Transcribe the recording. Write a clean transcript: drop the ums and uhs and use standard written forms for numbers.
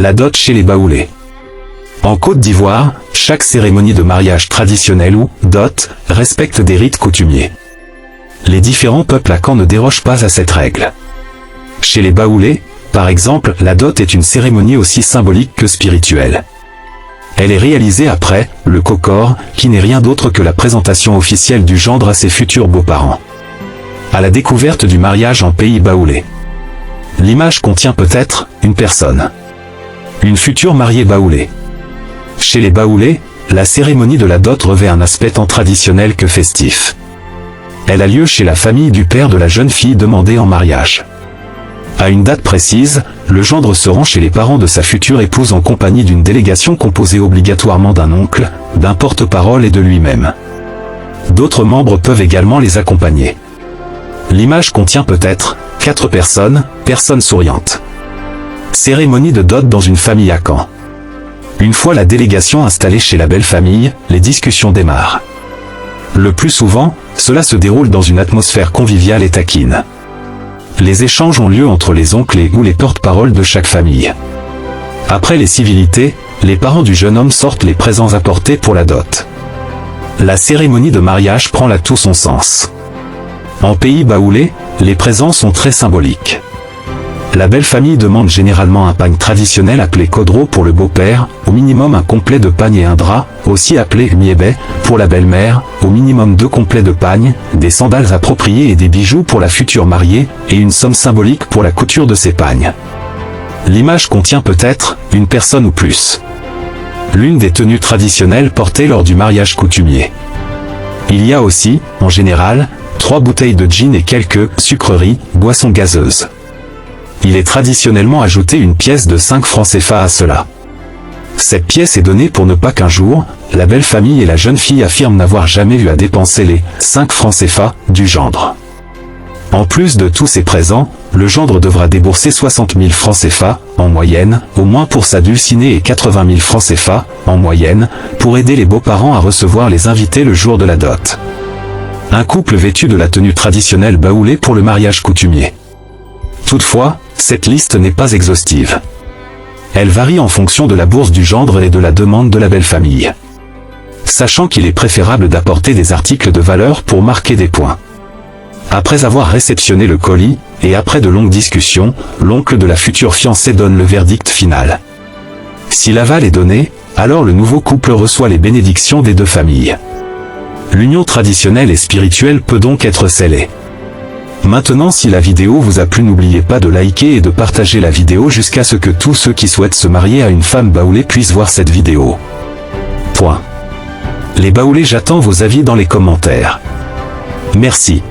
La dot chez les Baoulés. En Côte d'Ivoire, chaque cérémonie de mariage traditionnelle ou dot respecte des rites coutumiers. Les différents peuples à Caen ne dérogent pas à cette règle. Chez les Baoulés, par exemple, la dot est une cérémonie aussi symbolique que spirituelle. Elle est réalisée après le kokor, qui n'est rien d'autre que la présentation officielle du gendre à ses futurs beaux-parents. À la découverte du mariage en pays baoulé. L'image contient peut-être une personne. Une future mariée baoulée. Chez les Baoulés, la cérémonie de la dot revêt un aspect tant traditionnel que festif. Elle a lieu chez la famille du père de la jeune fille demandée en mariage. À une date précise, le gendre se rend chez les parents de sa future épouse en compagnie d'une délégation composée obligatoirement d'un oncle, d'un porte-parole et de lui-même. D'autres membres peuvent également les accompagner. L'image contient peut-être 4 personnes souriantes. Cérémonie de dot dans une famille à Caen. Une fois la délégation installée chez la belle famille, les discussions démarrent. Le plus souvent, cela se déroule dans une atmosphère conviviale et taquine. Les échanges ont lieu entre les oncles et ou les porte-paroles de chaque famille. Après les civilités, les parents du jeune homme sortent les présents apportés pour la dot. La cérémonie de mariage prend là tout son sens. En pays baoulé, les présents sont très symboliques. La belle famille demande généralement un pagne traditionnel appelé kodro pour le beau-père, au minimum un complet de pagne et un drap, aussi appelé miébé, pour la belle-mère, au minimum 2 complets de pagne, des sandales appropriées et des bijoux pour la future mariée, et une somme symbolique pour la couture de ces pagnes. L'image contient peut-être une personne ou plus. L'une des tenues traditionnelles portées lors du mariage coutumier. Il y a aussi, en général, 3 bouteilles de gin et quelques sucreries, boissons gazeuses. Il est traditionnellement ajouté une pièce de 5 francs CFA à cela. Cette pièce est donnée pour ne pas qu'un jour, la belle famille et la jeune fille affirment n'avoir jamais eu à dépenser les 5 francs CFA du gendre. En plus de tous ces présents, le gendre devra débourser 60 000 francs CFA, en moyenne, au moins pour sa dulcinée et 80 000 francs CFA, en moyenne, pour aider les beaux-parents à recevoir les invités le jour de la dot. Un couple vêtu de la tenue traditionnelle baoulée pour le mariage coutumier. Toutefois, cette liste n'est pas exhaustive. Elle varie en fonction de la bourse du gendre et de la demande de la belle famille. Sachant qu'il est préférable d'apporter des articles de valeur pour marquer des points. Après avoir réceptionné le colis, et après de longues discussions, l'oncle de la future fiancée donne le verdict final. Si l'aval est donné, alors le nouveau couple reçoit les bénédictions des 2 familles. L'union traditionnelle et spirituelle peut donc être scellée. Maintenant, si la vidéo vous a plu, n'oubliez pas de liker et de partager la vidéo jusqu'à ce que tous ceux qui souhaitent se marier à une femme baoulée puissent voir cette vidéo. Les Baoulés, j'attends vos avis dans les commentaires. Merci.